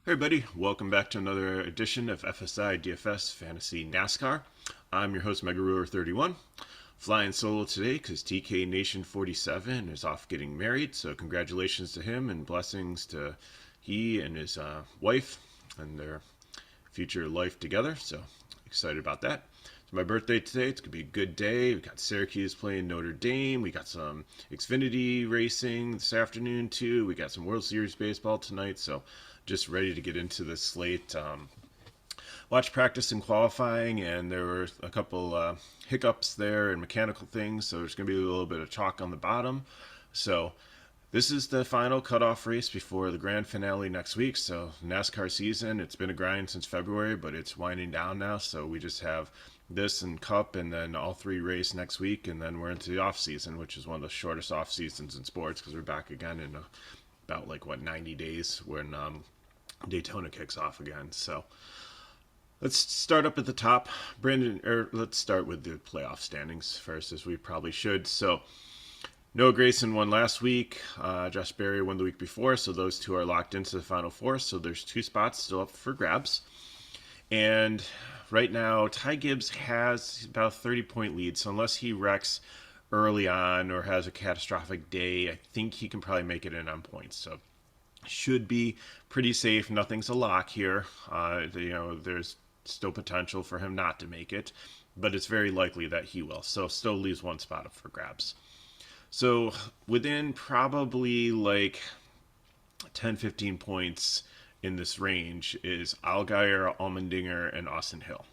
Hey everybody, welcome back to another edition of FSi DFS Fantasy NASCAR. I'm your host MegaRuler31, flying solo today because TK Nation 47 is off getting married. So congratulations to him and blessings to he and his wife and their future life together. So excited about that. It's my birthday today. It's gonna be a good day. We got Syracuse playing Notre Dame. We got some Xfinity racing this afternoon too. We got some World Series baseball tonight. So just ready to get into the slate. Watch practice and qualifying, and there were a couple hiccups there and mechanical things. So there's gonna be a little bit of chalk on the bottom. So this is the final cutoff race before the grand finale next week. So NASCAR season, it's been a grind since February, but it's winding down now. So we just have this and Cup, and then all three race next week, and then we're into the off season, which is one of the shortest off seasons in sports because we're back again in about 90 days when Daytona kicks off again. So let's start up at the top. Let's start with the playoff standings first, as we probably should. So Noah Gragson won last week. Josh Berry won the week before, so those two are locked into the Final Four. So there's two spots still up for grabs. And right now, Ty Gibbs has about a 30-point lead. So unless he wrecks early on or has a catastrophic day, I think he can probably make it in on points. So should be pretty safe. Nothing's a lock here. There's still potential for him not to make it, but it's very likely that he will. So still leaves one spot up for grabs. So within probably 10, 15 points in this range is Allgaier, Allmendinger, and Austin Hill.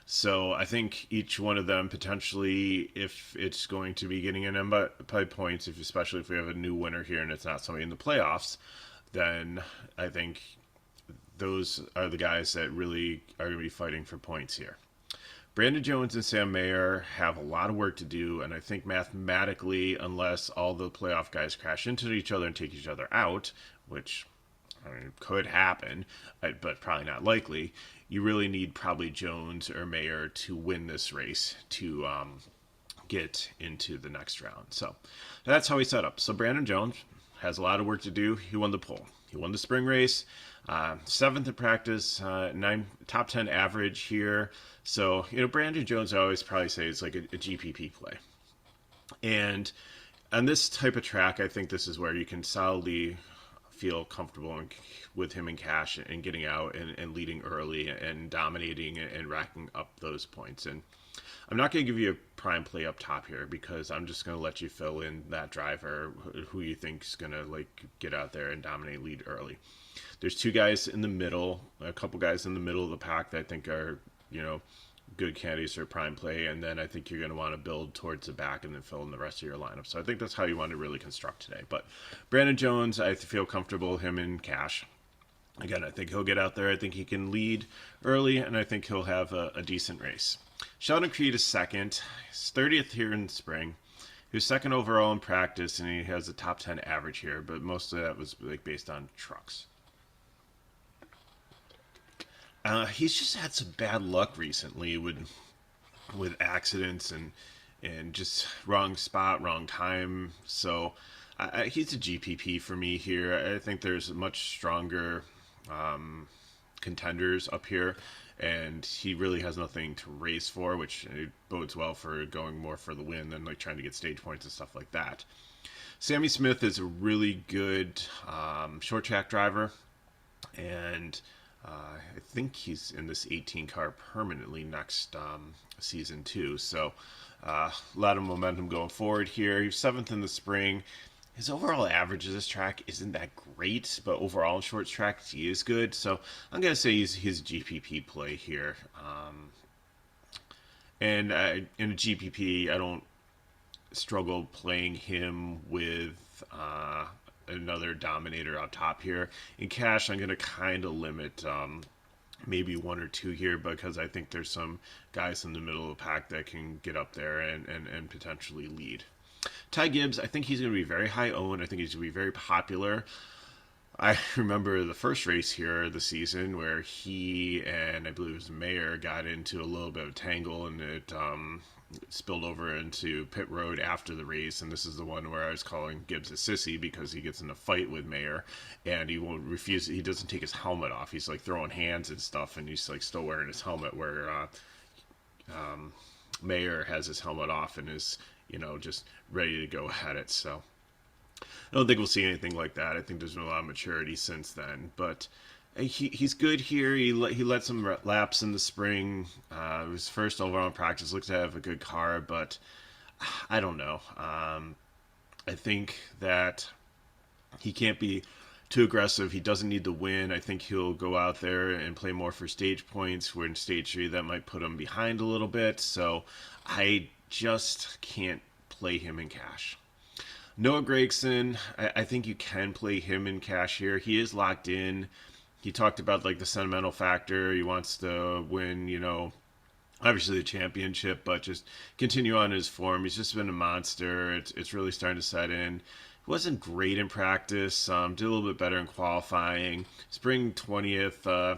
So I think each one of them potentially, if it's going to be getting in by points, especially if we have a new winner here and it's not somebody in the playoffs, then I think those are the guys that really are going to be fighting for points here. Brandon Jones and Sam Mayer have a lot of work to do, and I think mathematically, unless all the playoff guys crash into each other and take each other out, which could happen, but probably not likely, you really need probably Jones or Mayer to win this race to get into the next round. So that's how we set up. So Brandon Jones has a lot of work to do. He won the pole. He won the spring race. Seventh in practice, top 10 average here. So, Brandon Jones, I always probably say is like a GPP play. And on this type of track, I think this is where you can solidly feel comfortable with him in cash and getting out and leading early and dominating and racking up those points. And I'm not going to give you a prime play up top here because I'm just going to let you fill in that driver who you think is going to get out there and dominate, lead early. There's two guys in the middle, a couple guys in the middle of the pack that I think are, good candidates for prime play, and then I think you're going to want to build towards the back and then fill in the rest of your lineup. So I think that's how you want to really construct today. But Brandon Jones, I feel comfortable him in cash. Again, I think he'll get out there. I think he can lead early, and I think he'll have a decent race. Sheldon Creed is second. He's 30th here in the spring. He was second overall in practice, and he has a top 10 average here, but most of that was based on trucks. He's just had some bad luck recently with accidents and just wrong spot, wrong time. So he's a GPP for me here. I think there's much stronger contenders up here, and he really has nothing to race for, which bodes well for going more for the win than trying to get stage points and stuff like that. Sammy Smith is a really good short track driver, and I think he's in this 18 car permanently next season too. So a lot of momentum going forward here. He's seventh in the spring. His overall average of this track isn't that great, but overall in short tracks he is good. So I'm going to say he's his GPP play here. And in a GPP, I don't struggle playing him with another dominator up top here. In cash, I'm going to kind of limit maybe one or two here because I think there's some guys in the middle of the pack that can get up there and potentially lead. Ty Gibbs, I think he's going to be very high owned. I think he's going to be very popular. I remember the first race here this season where he and I believe it was Mayer got into a little bit of a tangle, and it spilled over into pit road after the race. And this is the one where I was calling Gibbs a sissy because he gets in a fight with Mayer, and he won't refuse. He doesn't take his helmet off. He's like throwing hands and stuff, and he's like still wearing his helmet. Where Mayer has his helmet off and is just ready to go at it. So I don't think we'll see anything like that. I think there's been a lot of maturity since then. But he's good here. He led some laps in the spring. His first overall in practice. Looks to have a good car, but I don't know. I think that he can't be too aggressive. He doesn't need the win. I think he'll go out there and play more for stage points. Where in stage 3, that might put him behind a little bit. So I just can't play him in cash. Noah Gragson, I think you can play him in cash here. He is locked in. He talked about like the sentimental factor. He wants to win, obviously the championship, but just continue on his form. He's just been a monster. It's really starting to set in. He wasn't great in practice. Did a little bit better in qualifying. Spring 20th,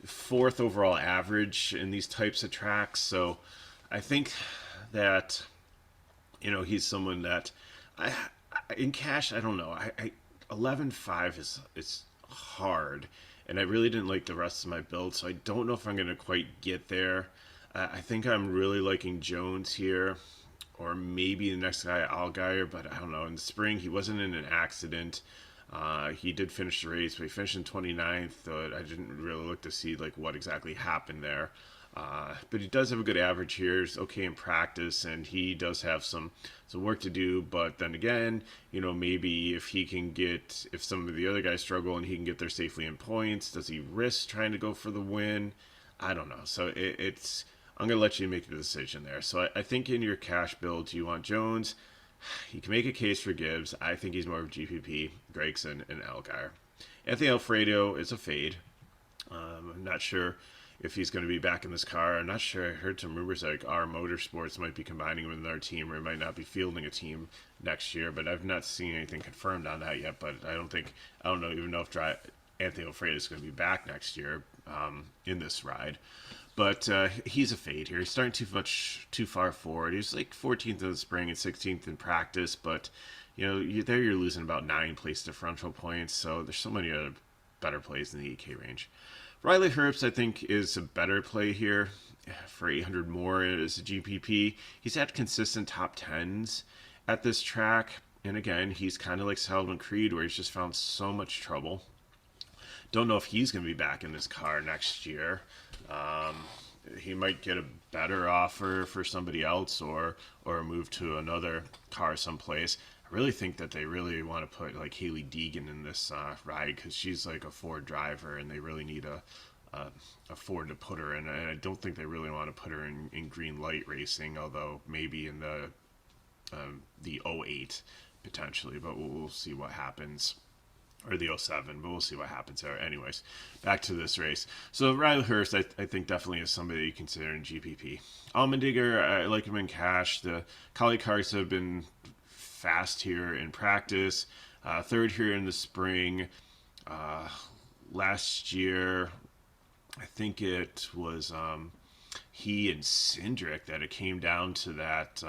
fourth overall average in these types of tracks. So I think that he's someone that in cash, I don't know. 11.5 is hard, and I really didn't like the rest of my build, so I don't know if I'm going to quite get there. I think I'm really liking Jones here, or maybe the next guy, Allgaier, but I don't know. In the spring, he wasn't in an accident. He did finish the race, but he finished in 29th, so I didn't really look to see like what exactly happened there. But he does have a good average here. He's okay in practice, and he does have some work to do. But then again, maybe if some of the other guys struggle and he can get there safely in points, does he risk trying to go for the win? I don't know. So I'm going to let you make the decision there. So I think in your cash build, you want Jones. You can make a case for Gibbs. I think he's more of GPP, Gregson, and Allgaier. Anthony Alfredo is a fade. I'm not sure if he's going to be back in this car. I'm not sure. I heard some rumors like our Motorsports might be combining him with another team, or might not be fielding a team next year, but I've not seen anything confirmed on that yet. But I don't even know if Anthony Alfredo is going to be back next year in this ride. But he's a fade here. He's starting too far forward. He's like 14th in the spring and 16th in practice, but you're losing about 9 place differential points. So there's so many other better plays in the 8K range. Riley Herbst, I think, is a better play here for 800 more as a GPP. He's had consistent top 10s at this track. And again, he's kind of like Salomon Creed, where he's just found so much trouble. Don't know if he's going to be back in this car next year. He might get a better offer for somebody else or move to another car someplace. I really think that they really want to put like Haley Deegan in this ride, because she's like a Ford driver, and they really need a Ford to put her in. And I don't think they really want to put her in green light racing, although maybe in the 08 potentially, but we'll see what happens. Or the 07, but we'll see what happens there. Anyways, back to this race. So Riley Hurst, I think definitely is somebody you consider in GPP. Allmendinger, I like him in cash. The Collie cars have been fast here in practice. Third here in the spring. Last year, I think it was he and Cindric that it came down to that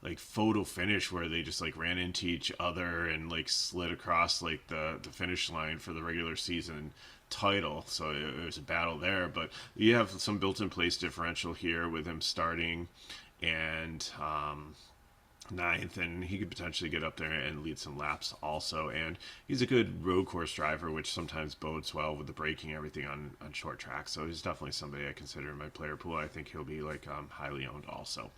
like photo finish where they just like ran into each other and like slid across like the finish line for the regular season title. So it was a battle there, but you have some built-in place differential here with him starting and 9th, and he could potentially get up there and lead some laps also. And he's a good road course driver, which sometimes bodes well with the braking and everything on short tracks. So he's definitely somebody I consider in my player pool. I think he'll be like highly owned also.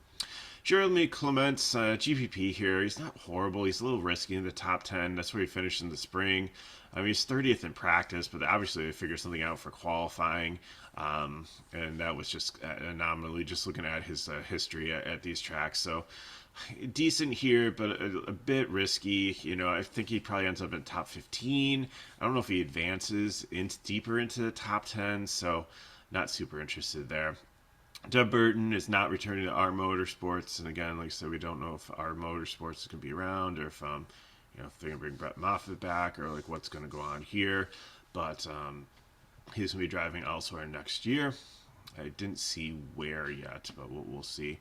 Jeremy Clements, GPP here. He's not horrible. He's a little risky in the top 10. That's where he finished in the spring. I mean, he's 30th in practice, but obviously they figured something out for qualifying. And that was just an anomaly, just looking at his history at these tracks. So decent here, but a bit risky. I think he probably ends up in top 15. I don't know if he advances deeper into the top 10, so not super interested there. Doug Burton is not returning to our Motorsports, and again, like I said, we don't know if our Motorsports is going to be around or if if they're going to bring Brett Moffitt back or like what's going to go on here. But he's going to be driving elsewhere next year. I didn't see where yet, but we'll see.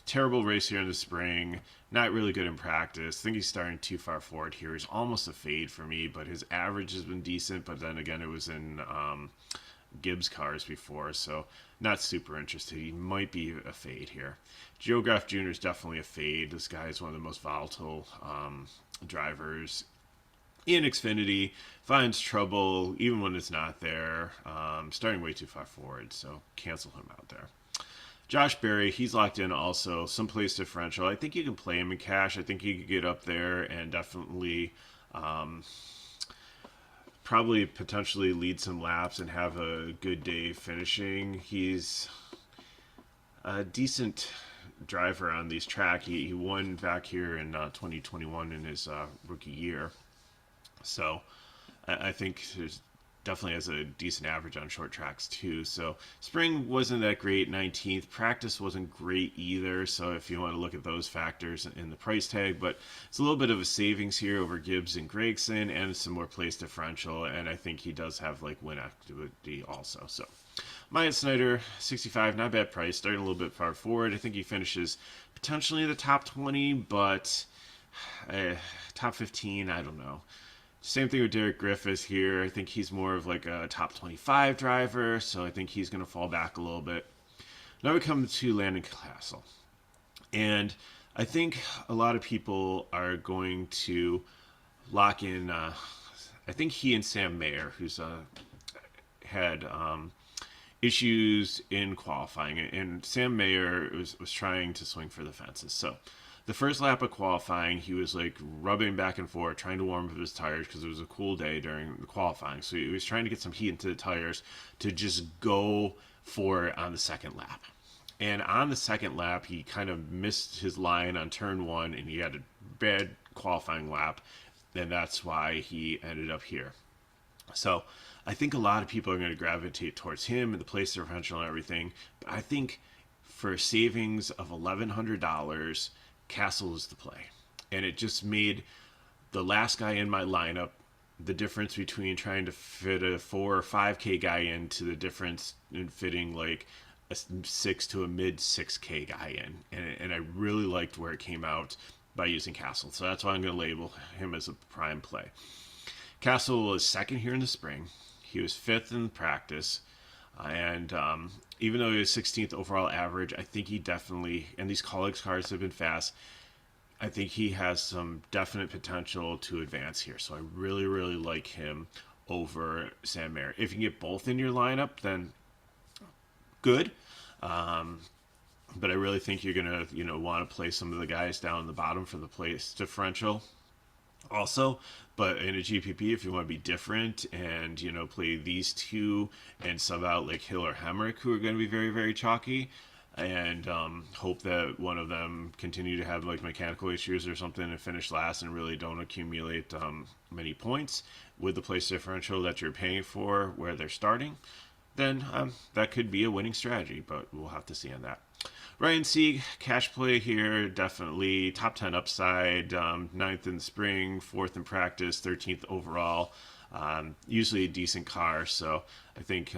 Terrible race here in the spring. Not really good in practice. I think he's starting too far forward here. He's almost a fade for me, but his average has been decent. But then again, it was in Gibbs cars before, so not super interested. He might be a fade here. Joe Graff Jr. is definitely a fade. This guy is one of the most volatile drivers in Xfinity. Finds trouble even when it's not there. Starting way too far forward, so cancel him out there. Josh Berry, he's locked in also. Some place differential. I think you can play him in cash. I think he could get up there and definitely probably potentially lead some laps and have a good day finishing. He's a decent driver on these track. He won back here in 2021 in his rookie year. So I think there's definitely has a decent average on short tracks too. So spring wasn't that great, 19th. Practice wasn't great either. So if you want to look at those factors in the price tag, but it's a little bit of a savings here over Gibbs and Gregson and some more place differential. And I think he does have like win activity also. So Myatt Snyder, 65, not bad price. Starting a little bit far forward. I think he finishes potentially in the top 20, but top 15, I don't know. Same thing with Derek Griffith here. I think he's more of like a top 25 driver, so I think he's going to fall back a little bit. Now we come to Landon Castle. And I think a lot of people are going to lock in, I think he and Sam Mayer, who's had issues in qualifying. And Sam Mayer was trying to swing for the fences. So the first lap of qualifying, he was like rubbing back and forth, trying to warm up his tires because it was a cool day during the qualifying. So he was trying to get some heat into the tires to just go for it on the second lap. And on the second lap, he kind of missed his line on turn one, and he had a bad qualifying lap. And that's why he ended up here. So I think a lot of people are going to gravitate towards him and the place differential and everything. But I think for savings of $1,100, Castle is the play. And it just made the last guy in my lineup the difference between trying to fit a 4 or 5K guy into the difference in fitting like a 6 to a mid 6K guy in. And I really liked where it came out by using Castle. So that's why I'm going to label him as a prime play. Castle was second here in the spring. He was fifth in practice. And even though he was 16th overall average, I think he definitely, and these colleagues cars have been fast, I think he has some definite potential to advance here. So I really, really like him over Sam Mayer. If you can get both in your lineup, then good. But I really think you're going to, want to play some of the guys down the bottom for the place differential also. But in a GPP, if you want to be different and, play these two and sub out like Hill or Hemrick, who are going to be very, very chalky, and hope that one of them continue to have like mechanical issues or something and finish last and really don't accumulate many points with the place differential that you're paying for where they're starting, then that could be a winning strategy, but we'll have to see on that. Ryan Sieg, cash play here, definitely top 10 upside, 9th in the spring, 4th in practice, 13th overall. Usually a decent car, so I think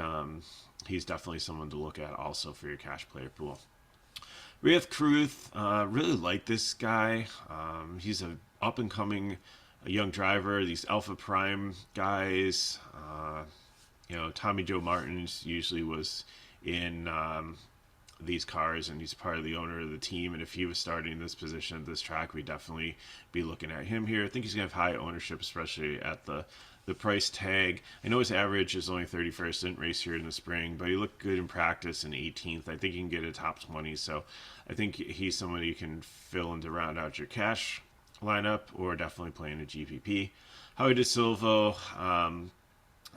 he's definitely someone to look at also for your cash player pool. Riyad Kruth, really like this guy. He's an up-and-coming young driver. These Alpha Prime guys, Tommy Joe Martins usually was in these cars, and he's part of the owner of the team, and if he was starting this position at this track, we'd definitely be looking at him here. I think he's going to have high ownership, especially at the price tag. I know his average is only 31st, didn't race here in the spring, but he looked good in practice in 18th. I think he can get a top 20, so I think he's someone you can fill in to round out your cash lineup, or definitely playing a GPP. Howie DeSilvo,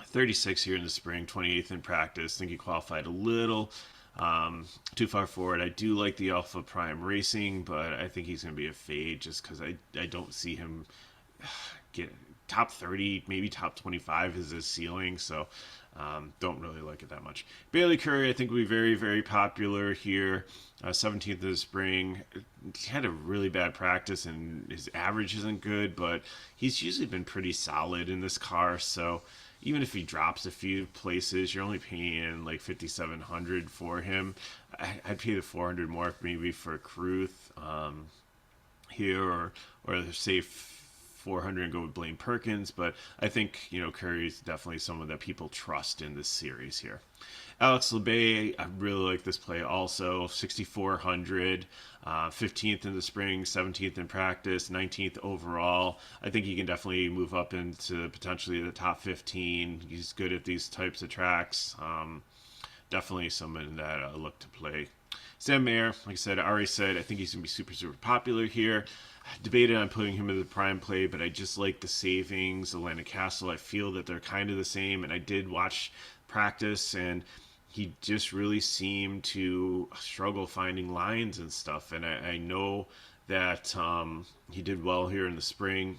36 here in the spring, 28th in practice. I think he qualified a little too far forward. I do like the Alpha Prime Racing, but I think he's going to be a fade just because I don't see him top 30, maybe top 25 is his ceiling. So don't really like it that much. Bailey Curry, I think, will be very, very popular here. 17th of the spring. He had a really bad practice and his average isn't good, but he's usually been pretty solid in this car. So even if he drops a few places, you're only paying like 5,700 for him. I'd pay the 400 more maybe for Kruth here, or say 400 and go with Blaine Perkins. But I think Curry's definitely someone that people trust in this series here. Alex LeBay, I really like this play also. 6,400, 15th in the spring, 17th in practice, 19th overall. I think he can definitely move up into potentially the top 15. He's good at these types of tracks. Definitely someone that I look to play. Sam Mayer, like I said, I already said, I think he's going to be super, super popular here. Debated on putting him in the prime play, but I just like the savings, Atlanta Castle. I feel that they're kind of the same, and I did watch practice, and he just really seemed to struggle finding lines and stuff. And I know that he did well here in the spring,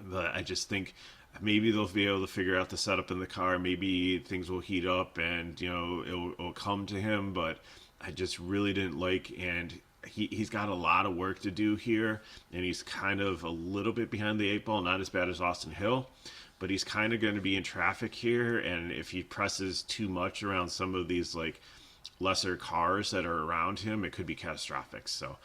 but I just think maybe they'll be able to figure out the setup in the car. Maybe things will heat up and it'll come to him, but I just really didn't like, and he's got a lot of work to do here, and he's kind of a little bit behind the eight ball, not as bad as Austin Hill, but he's kind of going to be in traffic here, and if he presses too much around some of these like lesser cars that are around him, it could be catastrophic. So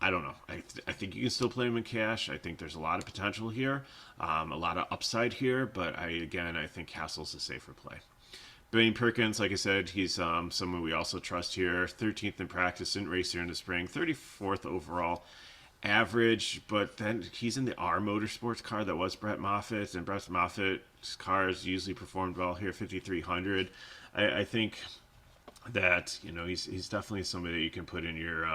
I don't know. I think you can still play him in cash. I think there's a lot of potential here, a lot of upside here, but I think Castle's a safer play. Blaine Perkins, like I said, he's someone we also trust here. 13th in practice, didn't race here in the spring. 34th overall average, but then he's in the R Motorsports car that was Brett Moffitt's, and Brett Moffitt's cars usually performed well here, 5,300. I think that he's definitely somebody that you can put in your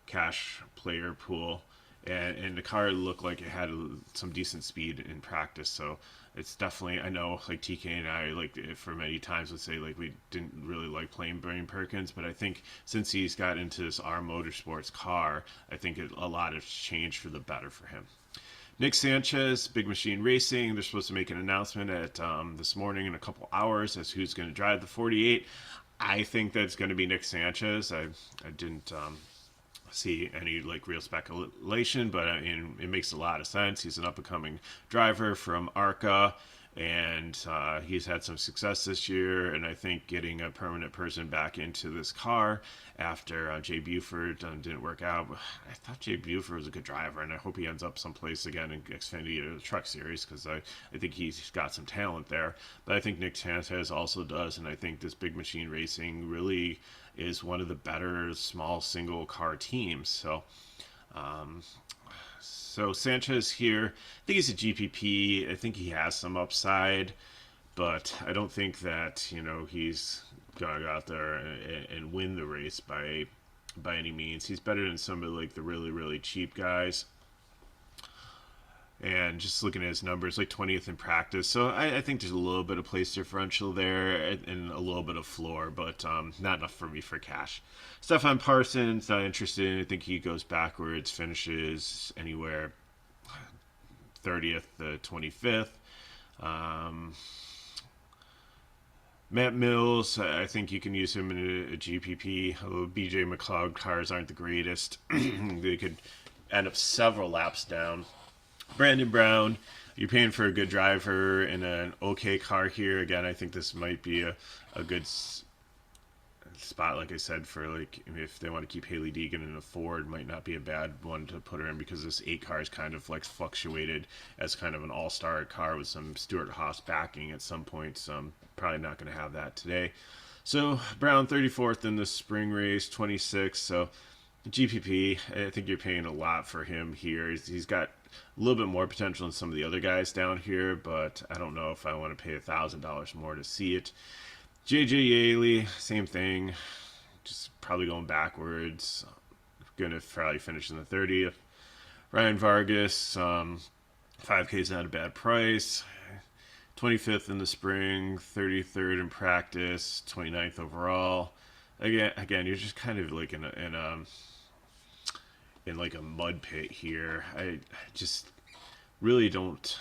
cash player pool, and the car looked like it had some decent speed in practice. So it's definitely, I know like TK and I for many times would say like we didn't really like playing Blaine Perkins, but I think since he's got into this R Motorsports car, I think a lot has changed for the better for him. Nick Sanchez, Big Machine Racing, they're supposed to make an announcement at this morning in a couple hours as who's going to drive the 48. I think that's going to be Nick Sanchez. I didn't see any like real speculation, but I mean, it makes a lot of sense. He's an up-and-coming driver from ARCA, and he's had some success this year, and I think getting a permanent person back into this car after Jay Buford didn't work out. I thought Jay Buford was a good driver, and I hope he ends up someplace again in Xfinity Truck Series, because I think he's got some talent there. But I think Nick Sanchez also does, and I think this Big Machine Racing really is one of the better small single car teams. So Sanchez here, I think he's a GPP. I think he has some upside, but I don't think that he's gonna go out there and win the race by any means. He's better than some of like the really, really cheap guys. And just looking at his numbers, like 20th in practice. So I think there's a little bit of place differential there and a little bit of floor, but not enough for me for cash. Stefan Parsons, not interested. I think he goes backwards, finishes anywhere 30th to 25th. Matt Mills, I think you can use him in a GPP. Although BJ McLeod cars aren't the greatest. They could end up several laps down. Brandon Brown, you're paying for a good driver in an okay car here. Again, I think this might be a good spot, like I said, for like if they want to keep Haley Deegan in a Ford, might not be a bad one to put her in, because this 8 car is kind of like fluctuated as kind of an all-star car with some Stuart Haas backing at some points. Probably not going to have that today. So Brown 34th in the spring race, 26th. So GPP, I think you're paying a lot for him here. He's got a little bit more potential than some of the other guys down here, but I don't know if I want to pay $1,000 more to see it. JJ Yaley, same thing, just probably going backwards. Gonna probably finish in the 30th. Ryan Vargas, 5K is not a bad price. 25th in the spring, 33rd in practice, 29th overall. Again, you're just kind of like in like a mud pit here. I just really don't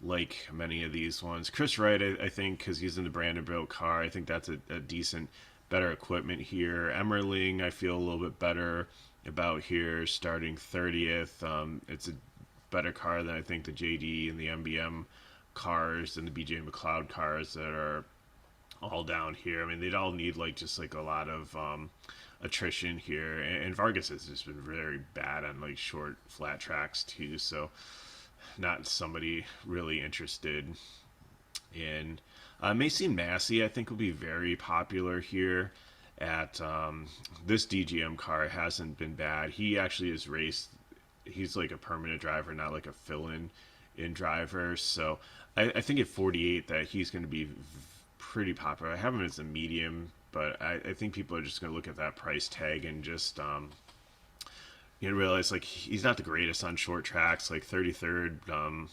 like many of these ones. Chris Wright, I think, because he's in the Brandenburg car, I think that's a decent, better equipment here. Emmerling, I feel a little bit better about here, starting 30th. It's a better car than I think the JD and the MBM cars and the BJ McLeod cars that are all down here. I mean, they'd all need just like a lot of attrition here, and Vargas has just been very bad on like short flat tracks too. So not somebody really interested in. Macy Massey, I think, will be very popular here at this DGM car. Hasn't been bad. He actually has raced. He's like a permanent driver, not like a fill-in driver. So I think at 48 that he's going to be pretty popular. I have him as a medium, but I think people are just going to look at that price tag and just realize like he's not the greatest on short tracks, like 33rd,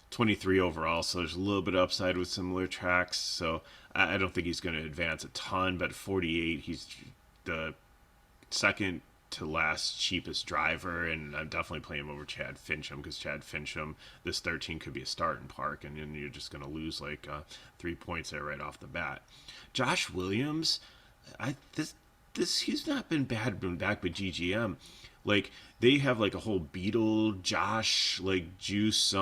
23 overall. So there's a little bit of upside with similar tracks. So I don't think he's going to advance a ton, but 48, he's the second to last cheapest driver, and I'm definitely playing him over Chad Fincham, because Chad Fincham, this 13 could be a start in park, and then you're just going to lose like 3 points there right off the bat. Josh Williams, he's not been bad back with GGM. Like they have like a whole Beetle Josh like juice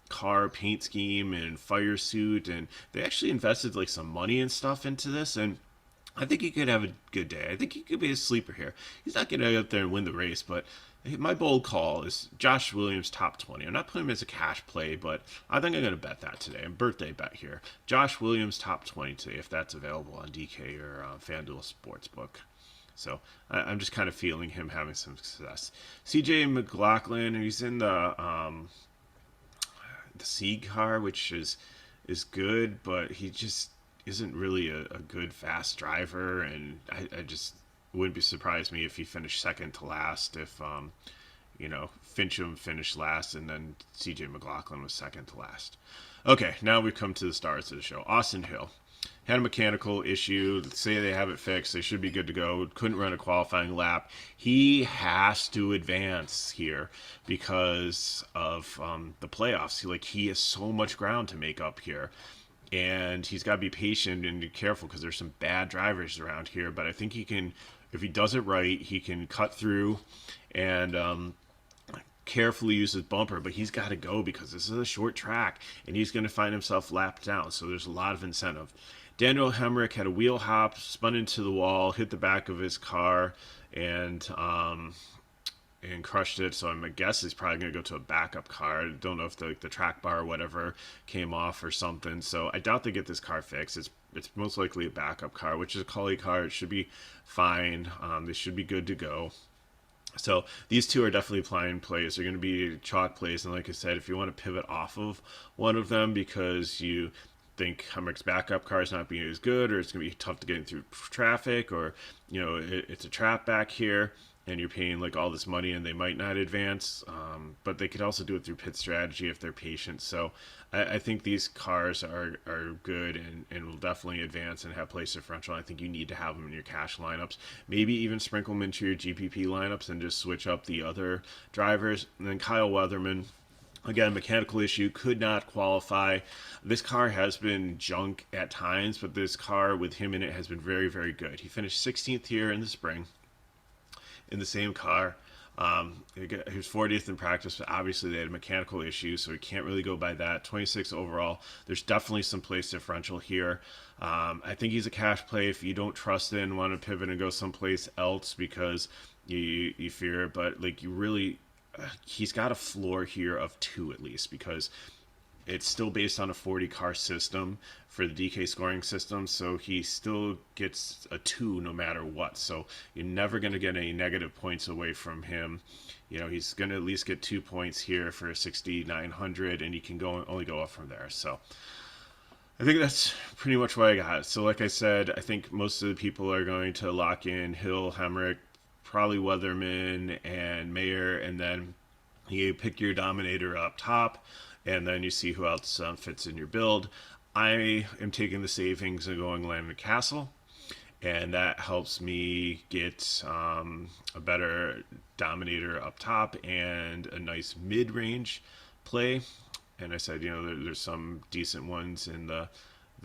car paint scheme and fire suit, and they actually invested like some money and stuff into this, and I think he could have a good day. I think he could be a sleeper here. He's not going to go out there and win the race, but my bold call is Josh Williams top 20. I'm not putting him as a cash play, but I think I'm going to bet that today. A birthday bet here. Josh Williams top 20 today, if that's available on DK or FanDuel Sportsbook. So I'm just kind of feeling him having some success. CJ McLaughlin, he's in the Sieg car, which is good, but he just isn't really a good fast driver, and I just wouldn't be surprised me if he finished second to last, if Fincham finished last and then CJ McLaughlin was second to last. Okay, now we come to the stars of the show. Austin Hill had a mechanical issue. Say they have it fixed, they should be good to go. Couldn't run a qualifying lap. He has to advance here because of the playoffs. He has so much ground to make up here, and he's got to be patient and be careful because there's some bad drivers around here. But I think he can, if he does it right, he can cut through and carefully use his bumper. But he's got to go because this is a short track, and he's going to find himself lapped down. So there's a lot of incentive. Daniel Hemrick had a wheel hop, spun into the wall, hit the back of his car, and crushed it. So my guess is probably going to go to a backup car. I don't know if the track bar or whatever came off or something. So I doubt they get this car fixed. It's most likely a backup car, which is a Cully car. It should be fine. They should be good to go. So these two are definitely flying plays. They're going to be chalk plays. And like I said, if you want to pivot off of one of them because you think Hemrick's backup car is not being as good, or it's going to be tough to get through traffic, or it's a trap back here, and you're paying like all this money and they might not advance, but they could also do it through pit strategy if they're patient. So I think these cars are good and will definitely advance and have place differential. I think you need to have them in your cash lineups, maybe even sprinkle them into your GPP lineups and just switch up the other drivers. And then Kyle Weatherman, again, mechanical issue, could not qualify. This car has been junk at times, but this car with him in it has been very, very good. He finished 16th here in the spring in the same car. He was 40th in practice, but obviously they had a mechanical issue, so we can't really go by that. 26 overall. There's definitely some place differential here. I think he's a cash play if you don't trust it and want to pivot and go someplace else because you fear it, but he's got a floor here of 2 at least, because it's still based on a 40 car system for the DK scoring system, so he still gets a 2 no matter what. So you're never going to get any negative points away from him. He's going to at least get 2 points here for 6,900, and he can only go up from there. So I think that's pretty much what I got. So like I said, I think most of the people are going to lock in Hill, Hemrick, probably Weatherman and Mayer, and then you pick your dominator up top, and then you see who else fits in your build. I am taking the savings and going Landon Castle, and that helps me get a better dominator up top and a nice mid-range play. And I said, there's some decent ones in the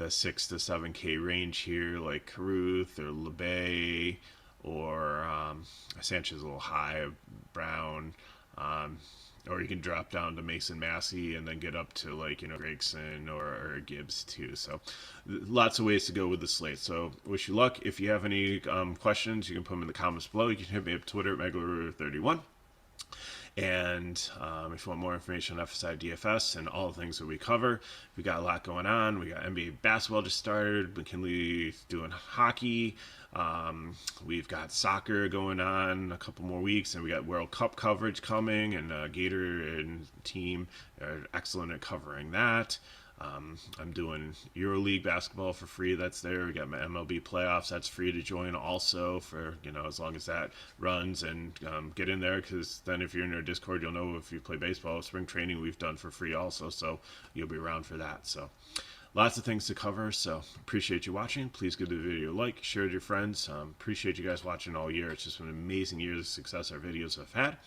6 to 7K range here, like Caruth or LeBay, or Sanchez a little high, Brown, or you can drop down to Mason Massey and then get up to Gregson or Gibbs too. So lots of ways to go with the slate. So wish you luck. If you have any questions, you can put them in the comments below. You can hit me up Twitter at Megaluru31. And if you want more information on FSi DFS and all the things that we cover, we got a lot going on. We got NBA basketball just started. McKinley's doing hockey. We've got soccer going on a couple more weeks, and we got World Cup coverage coming. And Gator and team are excellent at covering that. I'm doing EuroLeague basketball for free. That's there. We got my MLB playoffs. That's free to join also for, as long as that runs, and get in there, because then if you're in our Discord, you'll know if you play baseball. Spring training we've done for free also, so you'll be around for that. So lots of things to cover. So appreciate you watching. Please give the video a like, share it with your friends. Appreciate you guys watching all year. It's just been an amazing year of success our videos have had.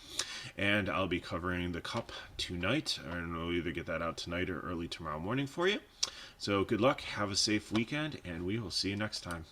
And I'll be covering the Cup tonight, and we'll either get that out tonight or early tomorrow morning for you. So good luck, have a safe weekend, and we will see you next time.